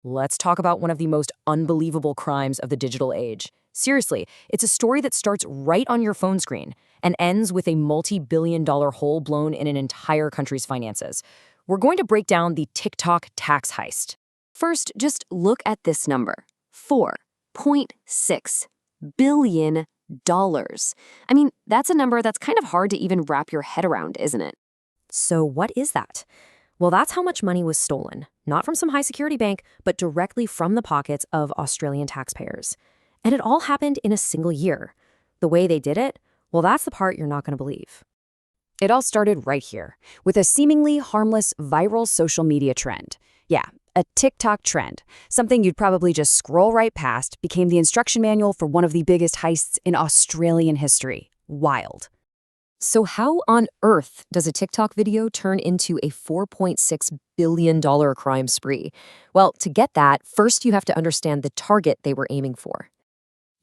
Let's talk about one of the most unbelievable crimes of the digital age. Seriously, it's a story that starts right on your phone screen and ends with a multi-billion-dollar hole blown in an entire country's finances. We're going to break down the TikTok tax heist. First, just look at this number, $4.6 billion. I mean, that's a number that's kind of hard to even wrap your head around, isn't it? So what is that? Well, that's how much money was stolen, not from some high-security bank, but directly from the pockets of Australian taxpayers. And it all happened in a single year. The way they did it, well, that's the part you're not going to believe. It all started right here, with a seemingly harmless viral social media trend. Yeah, a TikTok trend. Something you'd probably just scroll right past became the instruction manual for one of the biggest heists in Australian history. Wild. So how on earth does a TikTok video turn into a $4.6 billion crime spree? Well, to get that, first you have to understand the target they were aiming for.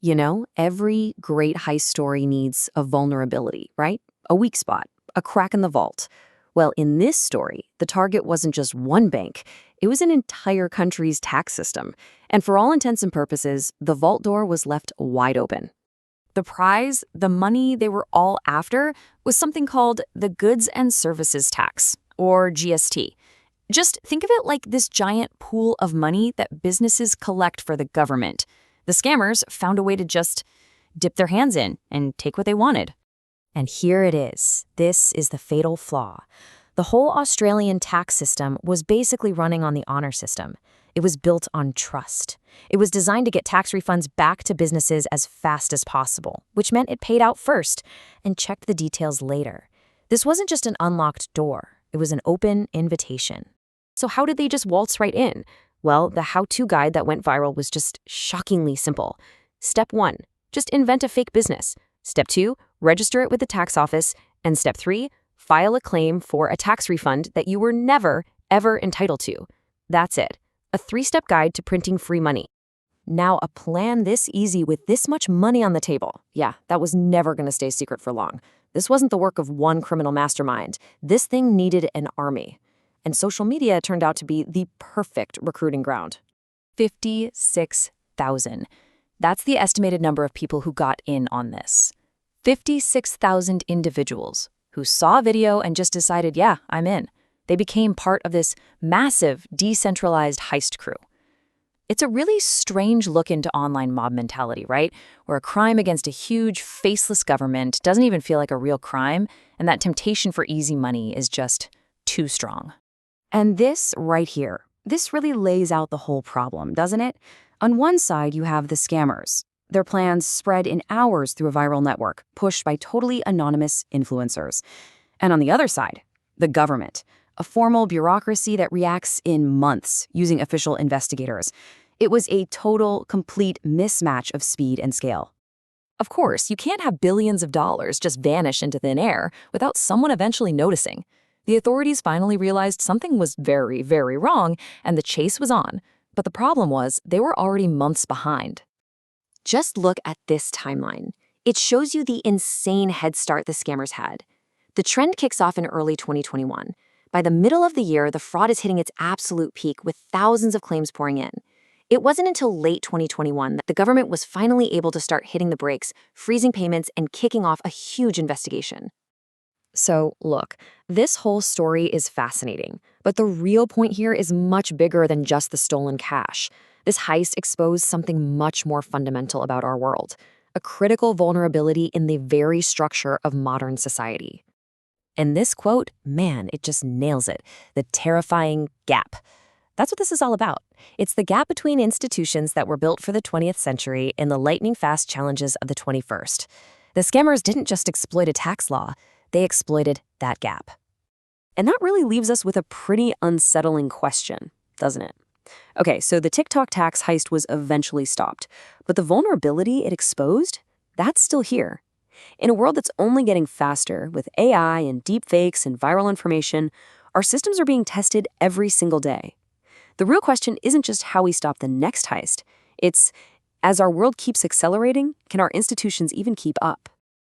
You know, every great heist story needs a vulnerability, right? A weak spot, a crack in the vault. Well, in this story, the target wasn't just one bank, it was an entire country's tax system. And for all intents and purposes, the vault door was left wide open. The prize, the money they were all after, was something called the Goods and Services Tax, or GST. Just think of it like this giant pool of money that businesses collect for the government. The scammers found a way to just dip their hands in and take what they wanted. And here it is. This is the fatal flaw. The whole Australian tax system was basically running on the honor system. It was built on trust. It was designed to get tax refunds back to businesses as fast as possible, which meant it paid out first and checked the details later. This wasn't just an unlocked door. It was an open invitation. So how did they just waltz right in? Well, the how-to guide that went viral was just shockingly simple. Step 1, just invent a fake business. Step 2, register it with the tax office. And step 3, file a claim for a tax refund that you were never, ever entitled to. That's it. A 3-step guide to printing free money. Now, a plan this easy with this much money on the table. Yeah, that was never going to stay secret for long. This wasn't the work of one criminal mastermind. This thing needed an army. And social media turned out to be the perfect recruiting ground. 56,000. That's the estimated number of people who got in on this. 56,000 individuals who saw a video and just decided, yeah, I'm in. They became part of this massive, decentralized heist crew. It's a really strange look into online mob mentality, right? Where a crime against a huge, faceless government doesn't even feel like a real crime, and that temptation for easy money is just too strong. And this right here, this really lays out the whole problem, doesn't it? On one side, you have the scammers. Their plans spread in hours through a viral network, pushed by totally anonymous influencers. And on the other side, the government. A formal bureaucracy that reacts in months using official investigators. It was a total, complete mismatch of speed and scale. Of course, you can't have billions of dollars just vanish into thin air without someone eventually noticing. The authorities finally realized something was very, very wrong, and the chase was on. But the problem was they were already months behind. Just look at this timeline. It shows you the insane head start the scammers had. The trend kicks off in early 2021. By the middle of the year, the fraud is hitting its absolute peak with thousands of claims pouring in. It wasn't until late 2021 that the government was finally able to start hitting the brakes, freezing payments, and kicking off a huge investigation. So, look, this whole story is fascinating, but the real point here is much bigger than just the stolen cash. This heist exposed something much more fundamental about our world, a critical vulnerability in the very structure of modern society. And this quote, man, it just nails it. The terrifying gap. That's what this is all about. It's the gap between institutions that were built for the 20th century and the lightning-fast challenges of the 21st. The scammers didn't just exploit a tax law, they exploited that gap. And that really leaves us with a pretty unsettling question, doesn't it? Okay, so the TikTok tax heist was eventually stopped, but the vulnerability it exposed, that's still here. In a world that's only getting faster, with AI and deepfakes and viral information, our systems are being tested every single day. The real question isn't just how we stop the next heist. It's, as our world keeps accelerating, can our institutions even keep up?